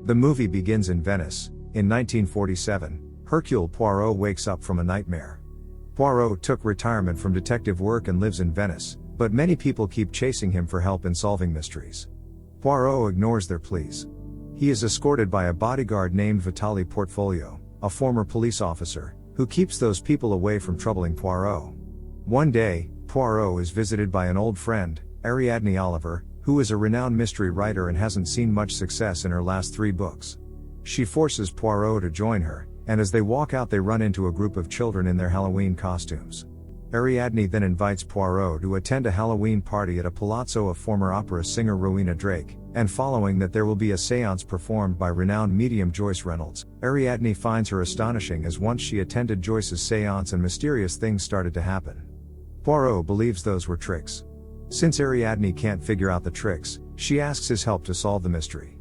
The movie begins in Venice. In 1947, Hercule Poirot wakes up from a nightmare. Poirot took retirement from detective work and lives in Venice, but many people keep chasing him for help in solving mysteries. Poirot ignores their pleas. He is escorted by a bodyguard named Vitale Portfolio, a former police officer, who keeps those people away from troubling Poirot. One day, Poirot is visited by an old friend, Ariadne Oliver, who is a renowned mystery writer and hasn't seen much success in her last 3 books. She forces Poirot to join her, and as they walk out they run into a group of children in their Halloween costumes. Ariadne then invites Poirot to attend a Halloween party at a palazzo of former opera singer Rowena Drake, and following that there will be a seance performed by renowned medium Joyce Reynolds. Ariadne finds her astonishing as once she attended Joyce's seance and mysterious things started to happen. Poirot believes those were tricks. Since Ariadne can't figure out the tricks, she asks his help to solve the mystery.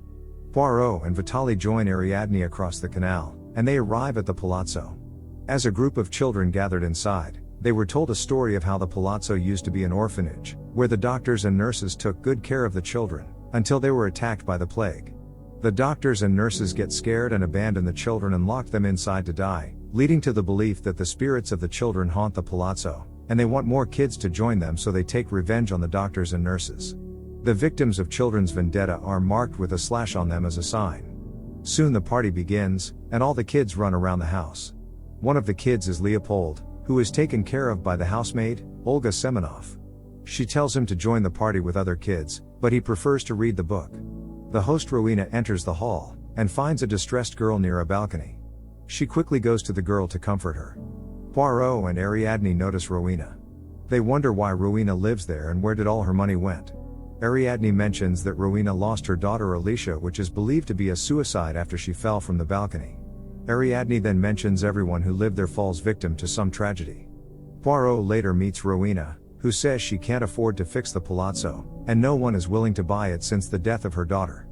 Poirot and Vitale join Ariadne across the canal, and they arrive at the palazzo. As a group of children gathered inside, they were told a story of how the palazzo used to be an orphanage, where the doctors and nurses took good care of the children, until they were attacked by the plague. The doctors and nurses get scared and abandon the children and lock them inside to die, leading to the belief that the spirits of the children haunt the palazzo, and they want more kids to join them, so they take revenge on the doctors and nurses. The victims of children's vendetta are marked with a slash on them as a sign. Soon the party begins, and all the kids run around the house. One of the kids is Leopold, who is taken care of by the housemaid, Olga Semenov. She tells him to join the party with other kids, but he prefers to read the book. The host Rowena enters the hall, and finds a distressed girl near a balcony. She quickly goes to the girl to comfort her. Poirot and Ariadne notice Rowena. They wonder why Rowena lives there and where did all her money went. Ariadne mentions that Rowena lost her daughter Alicia, which is believed to be a suicide after she fell from the balcony. Ariadne then mentions everyone who lived there falls victim to some tragedy. Poirot later meets Rowena, who says she can't afford to fix the palazzo, and no one is willing to buy it since the death of her daughter.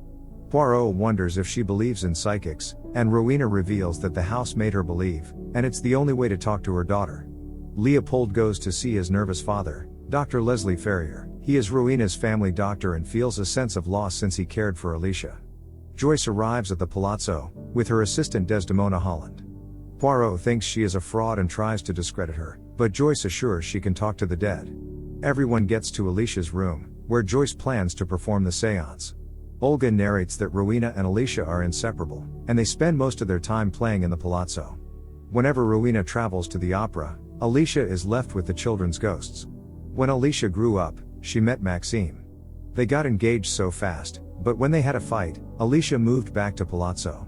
Poirot wonders if she believes in psychics, and Rowena reveals that the house made her believe, and it's the only way to talk to her daughter. Leopold goes to see his nervous father, Dr. Leslie Ferrier. He is Rowena's family doctor and feels a sense of loss since he cared for Alicia. Joyce arrives at the palazzo, with her assistant Desdemona Holland. Poirot thinks she is a fraud and tries to discredit her, but Joyce assures she can talk to the dead. Everyone gets to Alicia's room, where Joyce plans to perform the seance. Olga narrates that Rowena and Alicia are inseparable, and they spend most of their time playing in the palazzo. Whenever Rowena travels to the opera, Alicia is left with the children's ghosts. When Alicia grew up, she met Maxime. They got engaged so fast, but when they had a fight, Alicia moved back to Palazzo.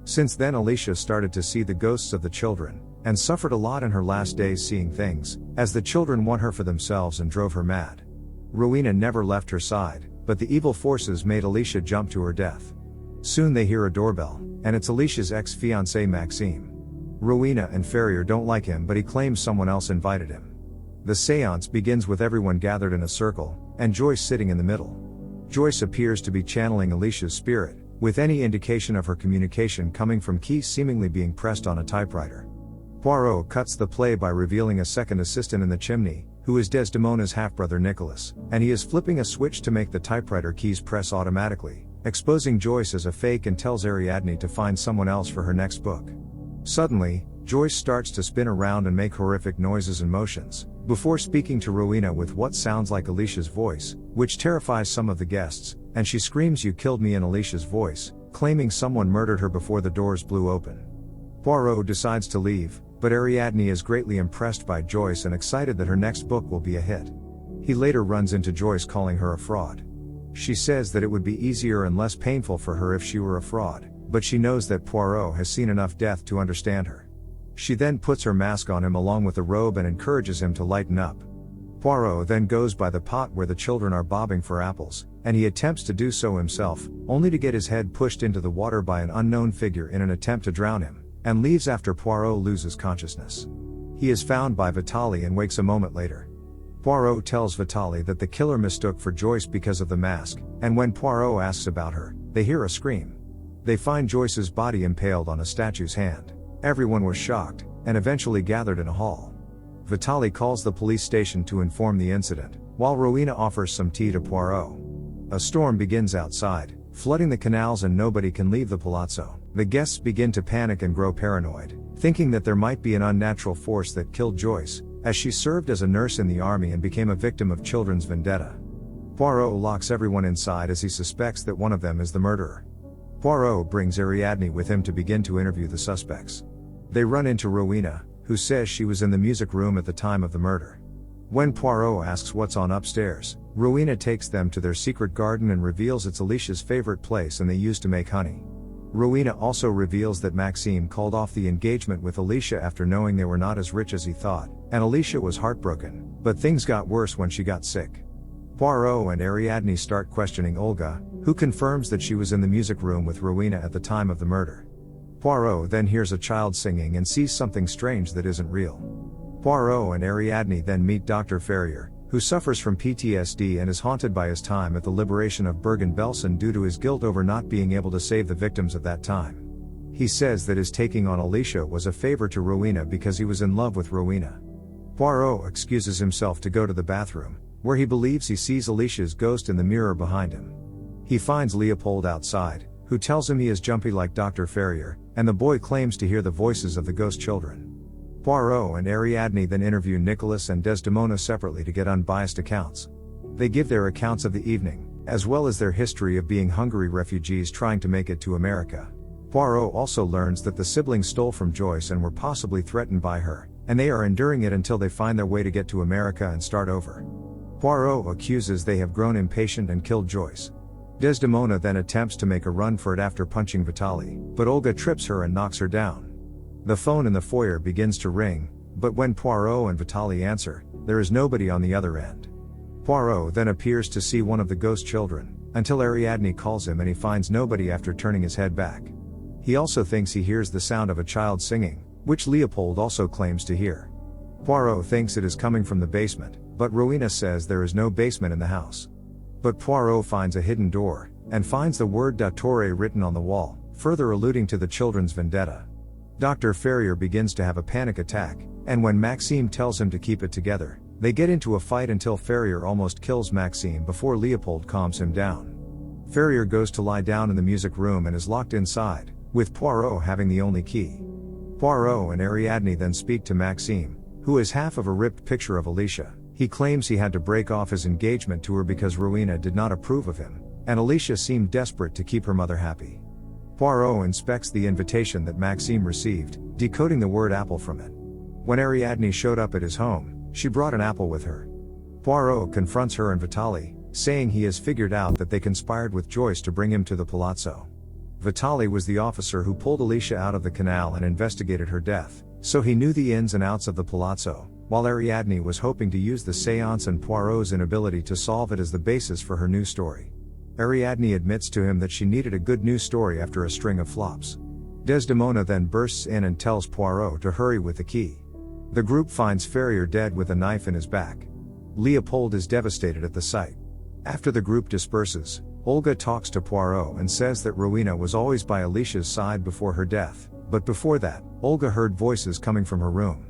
Since then Alicia started to see the ghosts of the children, and suffered a lot in her last days seeing things, as the children won her for themselves and drove her mad. Rowena never left her side, but the evil forces made Alicia jump to her death. Soon they hear a doorbell, and it's Alicia's ex-fiancé Maxime. Rowena and Ferrier don't like him, but he claims someone else invited him. The seance begins with everyone gathered in a circle, and Joyce sitting in the middle. Joyce appears to be channeling Alicia's spirit, with any indication of her communication coming from keys seemingly being pressed on a typewriter. Poirot cuts the play by revealing a second assistant in the chimney, who is Desdemona's half-brother Nicholas, and he is flipping a switch to make the typewriter keys press automatically, exposing Joyce as a fake, and tells Ariadne to find someone else for her next book. Suddenly, Joyce starts to spin around and make horrific noises and motions, before speaking to Rowena with what sounds like Alicia's voice, which terrifies some of the guests, and she screams, "You killed me," in Alicia's voice, claiming someone murdered her before the doors blew open. Poirot decides to leave, but Ariadne is greatly impressed by Joyce and excited that her next book will be a hit. He later runs into Joyce calling her a fraud. She says that it would be easier and less painful for her if she were a fraud, but she knows that Poirot has seen enough death to understand her. She then puts her mask on him along with the robe and encourages him to lighten up. Poirot then goes by the pot where the children are bobbing for apples, and he attempts to do so himself, only to get his head pushed into the water by an unknown figure in an attempt to drown him, and leaves after Poirot loses consciousness. He is found by Vitale and wakes a moment later. Poirot tells Vitale that the killer mistook for Joyce because of the mask, and when Poirot asks about her, they hear a scream. They find Joyce's body impaled on a statue's hand. Everyone was shocked, and eventually gathered in a hall. Vitale calls the police station to inform the incident, while Rowena offers some tea to Poirot. A storm begins outside, flooding the canals and nobody can leave the palazzo. The guests begin to panic and grow paranoid, thinking that there might be an unnatural force that killed Joyce, as she served as a nurse in the army and became a victim of children's vendetta. Poirot locks everyone inside as he suspects that one of them is the murderer. Poirot brings Ariadne with him to begin to interview the suspects. They run into Rowena, who says she was in the music room at the time of the murder. When Poirot asks what's on upstairs, Rowena takes them to their secret garden and reveals it's Alicia's favorite place and they used to make honey. Rowena also reveals that Maxime called off the engagement with Alicia after knowing they were not as rich as he thought, and Alicia was heartbroken, but things got worse when she got sick. Poirot and Ariadne start questioning Olga, who confirms that she was in the music room with Rowena at the time of the murder. Poirot then hears a child singing and sees something strange that isn't real. Poirot and Ariadne then meet Dr. Ferrier, who suffers from PTSD and is haunted by his time at the liberation of Bergen-Belsen due to his guilt over not being able to save the victims of that time. He says that his taking on Alicia was a favor to Rowena because he was in love with Rowena. Poirot excuses himself to go to the bathroom, where he believes he sees Alicia's ghost in the mirror behind him. He finds Leopold outside, who tells him he is jumpy like Dr. Ferrier, and the boy claims to hear the voices of the ghost children. Poirot and Ariadne then interview Nicholas and Desdemona separately to get unbiased accounts. They give their accounts of the evening, as well as their history of being Hungary refugees trying to make it to America. Poirot also learns that the siblings stole from Joyce and were possibly threatened by her, and they are enduring it until they find their way to get to America and start over. Poirot accuses they have grown impatient and killed Joyce. Desdemona then attempts to make a run for it after punching Vitali, but Olga trips her and knocks her down. The phone in the foyer begins to ring, but when Poirot and Vitali answer, there is nobody on the other end. Poirot then appears to see one of the ghost children, until Ariadne calls him and he finds nobody after turning his head back. He also thinks he hears the sound of a child singing, which Leopold also claims to hear. Poirot thinks it is coming from the basement, but Rowena says there is no basement in the house. But Poirot finds a hidden door, and finds the word Dottore written on the wall, further alluding to the children's vendetta. Dr. Ferrier begins to have a panic attack, and when Maxime tells him to keep it together, they get into a fight until Ferrier almost kills Maxime before Leopold calms him down. Ferrier goes to lie down in the music room and is locked inside, with Poirot having the only key. Poirot and Ariadne then speak to Maxime, who is half of a ripped picture of Alicia. He claims he had to break off his engagement to her because Rowena did not approve of him, and Alicia seemed desperate to keep her mother happy. Poirot inspects the invitation that Maxime received, decoding the word apple from it. When Ariadne showed up at his home, she brought an apple with her. Poirot confronts her and Vitali, saying he has figured out that they conspired with Joyce to bring him to the palazzo. Vitali was the officer who pulled Alicia out of the canal and investigated her death, so he knew the ins and outs of the palazzo, while Ariadne was hoping to use the seance and Poirot's inability to solve it as the basis for her new story. Ariadne admits to him that she needed a good news story after a string of flops. Desdemona then bursts in and tells Poirot to hurry with the key. The group finds Ferrier dead with a knife in his back. Leopold is devastated at the sight. After the group disperses, Olga talks to Poirot and says that Rowena was always by Alicia's side before her death, but before that, Olga heard voices coming from her room.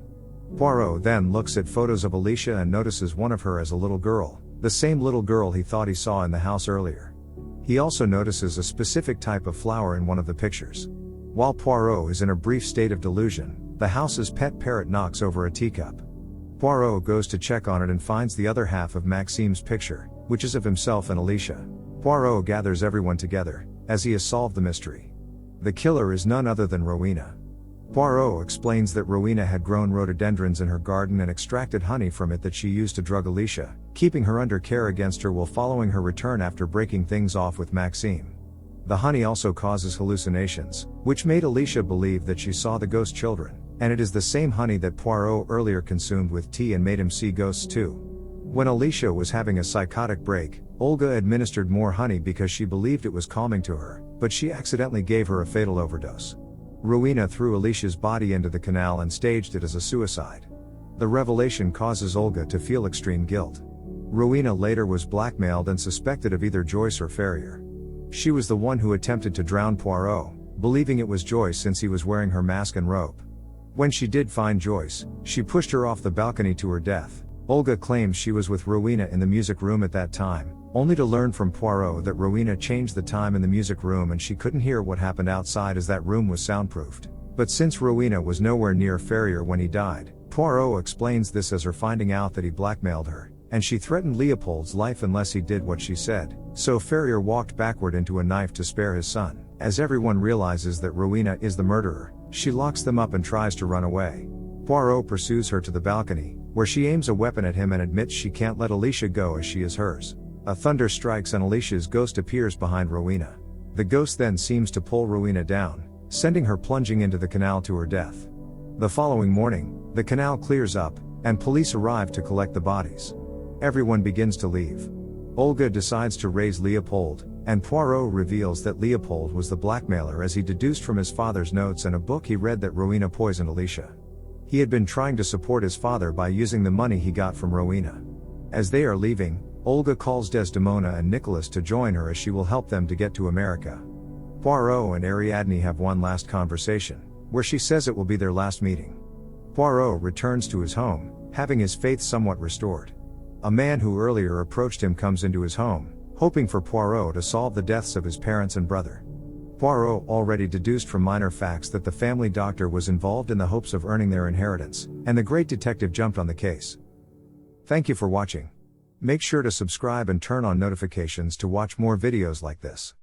Poirot then looks at photos of Alicia and notices one of her as a little girl, the same little girl he thought he saw in the house earlier. He also notices a specific type of flower in one of the pictures. While Poirot is in a brief state of delusion, the house's pet parrot knocks over a teacup. Poirot goes to check on it and finds the other half of Maxime's picture, which is of himself and Alicia. Poirot gathers everyone together, as he has solved the mystery. The killer is none other than Rowena. Poirot explains that Rowena had grown rhododendrons in her garden and extracted honey from it that she used to drug Alicia, keeping her under care against her while following her return after breaking things off with Maxime. The honey also causes hallucinations, which made Alicia believe that she saw the ghost children, and it is the same honey that Poirot earlier consumed with tea and made him see ghosts too. When Alicia was having a psychotic break, Olga administered more honey because she believed it was calming to her, but she accidentally gave her a fatal overdose. Rowena threw Alicia's body into the canal and staged it as a suicide. The revelation causes Olga to feel extreme guilt. Rowena later was blackmailed and suspected of either Joyce or Ferrier. She was the one who attempted to drown Poirot, believing it was Joyce since he was wearing her mask and robe. When she did find Joyce, she pushed her off the balcony to her death. Olga claims she was with Rowena in the music room at that time, only to learn from Poirot that Rowena changed the time in the music room and she couldn't hear what happened outside as that room was soundproofed. But since Rowena was nowhere near Ferrier when he died, Poirot explains this as her finding out that he blackmailed her, and she threatened Leopold's life unless he did what she said, so Ferrier walked backward into a knife to spare his son. As everyone realizes that Rowena is the murderer, she locks them up and tries to run away. Poirot pursues her to the balcony, where she aims a weapon at him and admits she can't let Alicia go as she is hers. A thunder strikes and Alicia's ghost appears behind Rowena. The ghost then seems to pull Rowena down, sending her plunging into the canal to her death. The following morning, the canal clears up, and police arrive to collect the bodies. Everyone begins to leave. Olga decides to raise Leopold, and Poirot reveals that Leopold was the blackmailer as he deduced from his father's notes and a book he read that Rowena poisoned Alicia. He had been trying to support his father by using the money he got from Rowena. As they are leaving, Olga calls Desdemona and Nicholas to join her as she will help them to get to America. Poirot and Ariadne have one last conversation, where she says it will be their last meeting. Poirot returns to his home, having his faith somewhat restored. A man who earlier approached him comes into his home, hoping for Poirot to solve the deaths of his parents and brother. Poirot already deduced from minor facts that the family doctor was involved in the hopes of earning their inheritance, and the great detective jumped on the case. Thank you for watching. Make sure to subscribe and turn on notifications to watch more videos like this.